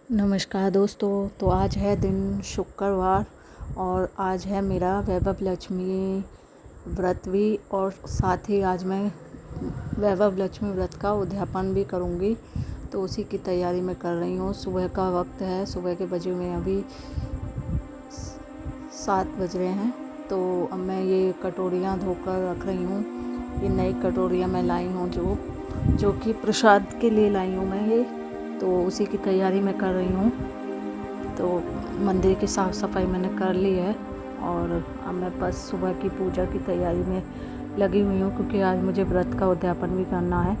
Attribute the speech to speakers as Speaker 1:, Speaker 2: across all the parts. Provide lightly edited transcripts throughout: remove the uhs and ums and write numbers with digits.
Speaker 1: नमस्कार दोस्तों। तो आज है दिन शुक्रवार और आज है मेरा वैभव लक्ष्मी व्रत भी, और साथ ही आज मैं वैभव लक्ष्मी व्रत का उद्यापन भी करूँगी। तो उसी की तैयारी मैं कर रही हूँ। सुबह का वक्त है, सुबह के बजे हुए अभी 7 बज रहे हैं। तो अब मैं ये कटोरियाँ धोकर रख रही हूँ। ये नई कटोरियाँ मैं लाई हूँ जो कि प्रसाद के लिए लाई हूँ मैं ये। तो उसी की तैयारी मैं कर रही हूँ। तो मंदिर की साफ़ सफाई मैंने कर ली है और अब मैं बस सुबह की पूजा की तैयारी में लगी हुई हूँ, क्योंकि आज मुझे व्रत का उद्यापन भी करना है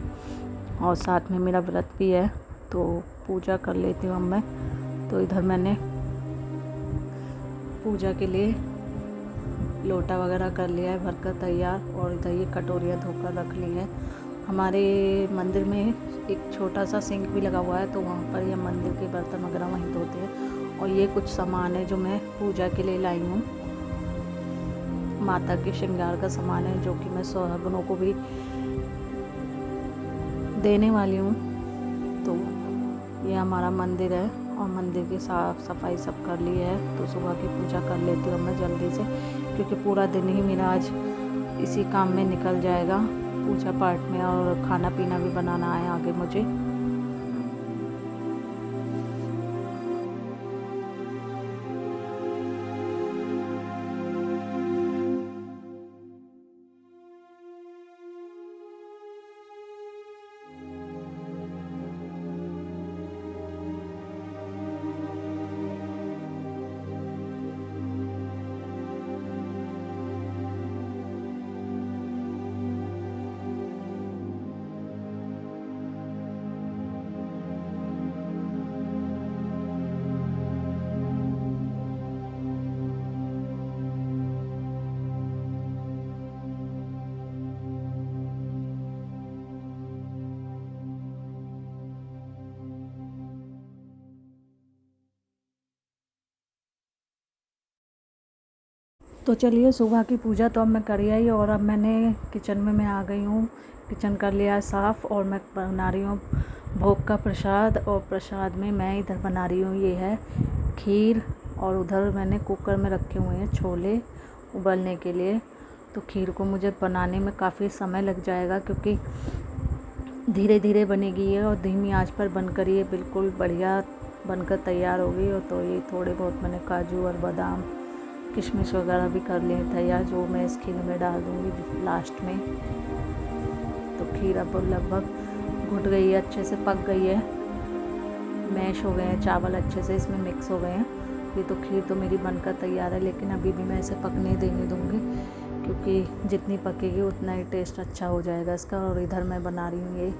Speaker 1: और साथ में मेरा व्रत भी है। तो पूजा कर लेती हूँ अब मैं। तो इधर मैंने पूजा के लिए लोटा वगैरह कर लिया है भरकर तैयार, और इधर ये कटोरियाँ धोकर रख ली है। हमारे मंदिर में एक छोटा सा सिंक भी लगा हुआ है, तो वहाँ पर ये मंदिर के बर्तन वगैरह वहीं धोते हैं। और ये कुछ सामान है जो मैं पूजा के लिए लाई हूँ। माता के श्रृंगार का सामान है जो कि मैं सुहागनों को भी देने वाली हूँ। तो ये हमारा मंदिर है और मंदिर की साफ़ सफाई सब कर ली है। तो सुबह की पूजा कर लेती हूँ मैं जल्दी से, क्योंकि पूरा दिन ही मेरा आज इसी काम में निकल जाएगा, पूजा पाठ में, और खाना पीना भी बनाना है आगे मुझे। तो चलिए, सुबह की पूजा तो अब मैं कर आई, और अब मैंने किचन में मैं आ गई हूँ। किचन कर लिया है साफ़ और मैं बना रही हूँ भोग का प्रसाद। और प्रसाद में मैं इधर बना रही हूँ, ये है खीर, और उधर मैंने कुकर में रखे हुए हैं छोले उबलने के लिए। तो खीर को मुझे बनाने में काफ़ी समय लग जाएगा, क्योंकि धीरे धीरे बनेगी ये, और धीमी आंच पर बनकर ये बिल्कुल बढ़िया बनकर तैयार होगी। और तो ये थोड़े बहुत मैंने काजू और बादाम किशमिश वगैरह भी कर लिए तैयार, जो मैं इस खीर में डाल दूँगी लास्ट में। तो खीर अब लगभग घुट गई है, अच्छे से पक गई है, मैश हो गए हैं चावल, अच्छे से इसमें मिक्स हो गए हैं। ये तो खीर तो मेरी बनकर तैयार है, लेकिन अभी भी मैं इसे पकने देने दूँगी, क्योंकि जितनी पकेगी उतना ही टेस्ट अच्छा हो जाएगा इसका। और इधर मैं बना रही हूँ ये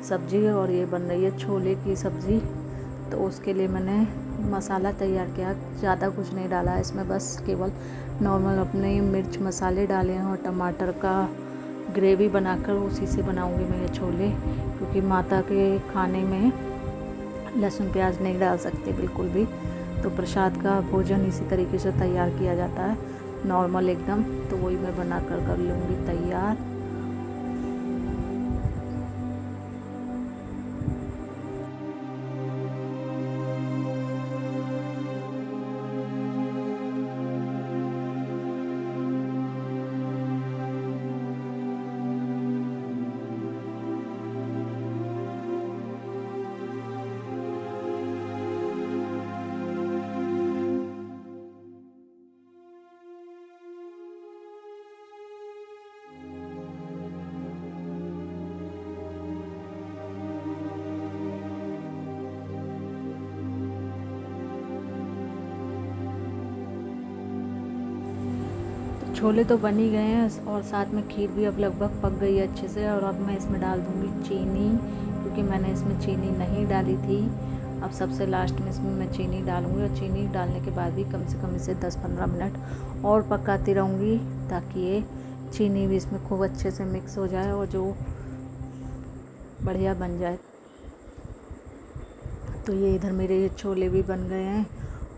Speaker 1: सब्ज़ी, और ये बन रही है छोले की सब्ज़ी। तो उसके लिए मैंने मसाला तैयार किया, ज़्यादा कुछ नहीं डाला है इसमें, बस केवल नॉर्मल अपने मिर्च मसाले डाले हैं और टमाटर का ग्रेवी बनाकर उसी से बनाऊंगी मैं ये छोले, क्योंकि माता के खाने में लहसुन प्याज नहीं डाल सकते बिल्कुल भी। तो प्रसाद का भोजन इसी तरीके से तैयार किया जाता है, नॉर्मल एकदम। तो वही मैं बना कर लूँगी तैयार। छोले तो बन ही गए हैं और साथ में खीर भी अब लगभग पक गई है अच्छे से। और अब मैं इसमें डाल दूँगी चीनी, क्योंकि मैंने इसमें चीनी नहीं डाली थी। अब सबसे लास्ट में इसमें मैं चीनी डालूँगी, और चीनी डालने के बाद भी कम से कम इसे 10-15 मिनट और पकाती रहूँगी, ताकि ये चीनी भी इसमें खूब अच्छे से मिक्स हो जाए और जो बढ़िया बन जाए। तो ये इधर मेरे ये छोले भी बन गए हैं,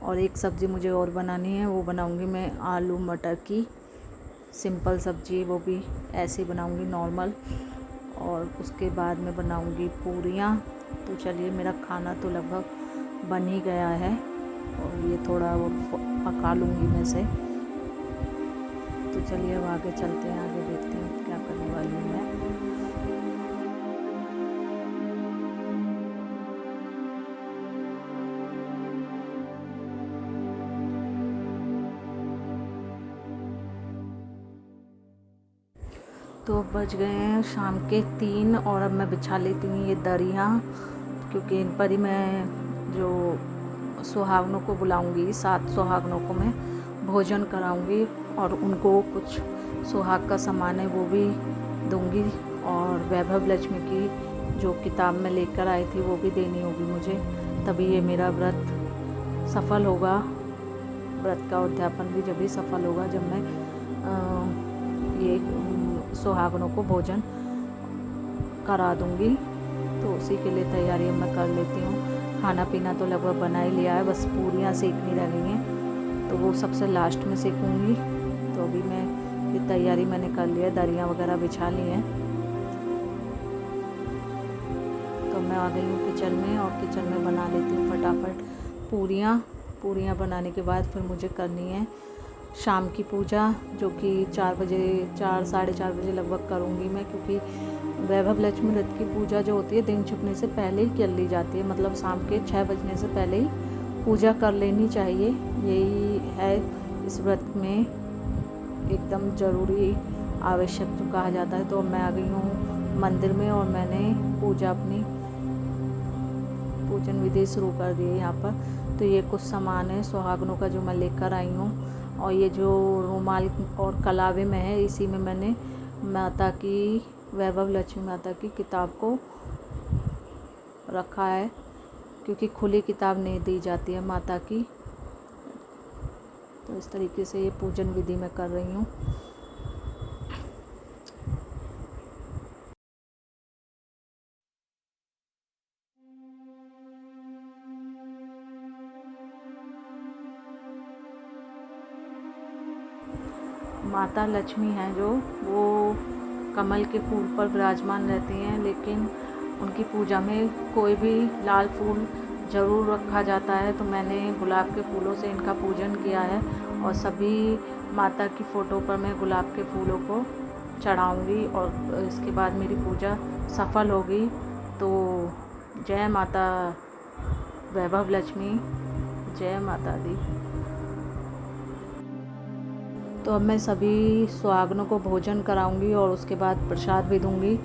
Speaker 1: और एक सब्ज़ी मुझे और बनानी है, वो बनाऊँगी मैं आलू मटर की सिंपल सब्ज़ी, वो भी ऐसे ही बनाऊँगी नॉर्मल। और उसके बाद मैं बनाऊँगी पूरियाँ। तो चलिए, मेरा खाना तो लगभग बन ही गया है और ये थोड़ा वो पका लूँगी मैं से। तो चलिए अब आगे चलते हैं, आगे देखते हैं क्या करने वाली हूँ मैं। तो अब बज गए हैं शाम के 3 और अब मैं बिछा लेती हूँ ये दरियाँ, क्योंकि इन पर ही मैं जो सुहागनों को बुलाऊंगी, 7 सुहागनों को मैं भोजन कराऊंगी और उनको कुछ सुहाग का सामान है वो भी दूंगी, और वैभव लक्ष्मी की जो किताब में लेकर आई थी वो भी देनी होगी मुझे, तभी ये मेरा व्रत सफल होगा। व्रत का उद्यापन भी जब भी सफल होगा जब मैं ये सुहागनों को भोजन करा दूंगी। तो उसी के लिए तैयारी मैं कर लेती हूँ। खाना पीना तो लगभग बना ही लिया है, बस पूरियाँ सेकनी रह गई हैं, तो वो सबसे लास्ट में सेकूँगी। तो अभी मैं ये तैयारी मैंने कर लिया है, दरियाँ वगैरह बिछा ली हैं। तो मैं आ गई हूँ किचन में और किचन में बना लेती हूँ फटाफट पूरियाँ बनाने के बाद फिर मुझे करनी है शाम की पूजा, जो कि 4 बजे 4 साढ़े 4 बजे लगभग करूँगी मैं, क्योंकि वैभव लक्ष्मी व्रत की पूजा जो होती है दिन छिपने से पहले ही कर ली जाती है, मतलब शाम के 6 बजने से पहले ही पूजा कर लेनी चाहिए। यही है इस व्रत में एकदम ज़रूरी आवश्यक जो कहा जाता है। तो मैं आ गई हूँ मंदिर में और मैंने पूजा अपनी पूजन विधि शुरू कर दी है यहाँ पर। तो ये कुछ सामान है सुहागनों का जो मैं लेकर आई हूँ, और ये जो रुमाल और कलावे में है इसी में मैंने माता की, वैभव लक्ष्मी माता की किताब को रखा है, क्योंकि खुली किताब नहीं दी जाती है माता की। तो इस तरीके से ये पूजन विधि मैं कर रही हूँ। माता लक्ष्मी हैं जो, वो कमल के फूल पर विराजमान रहती हैं, लेकिन उनकी पूजा में कोई भी लाल फूल ज़रूर रखा जाता है। तो मैंने गुलाब के फूलों से इनका पूजन किया है, और सभी माता की फ़ोटो पर मैं गुलाब के फूलों को चढ़ाऊंगी और इसके बाद मेरी पूजा सफल होगी। तो जय माता वैभव लक्ष्मी, जय माता दी। तो अब मैं सभी सुहागनों को भोजन कराऊंगी और उसके बाद प्रसाद भी दूंगी।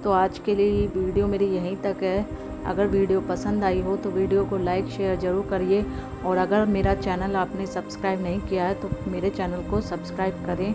Speaker 1: तो आज के लिए वीडियो मेरी यहीं तक है। अगर वीडियो पसंद आई हो तो वीडियो को लाइक शेयर ज़रूर करिए, और अगर मेरा चैनल आपने सब्सक्राइब नहीं किया है तो मेरे चैनल को सब्सक्राइब करें।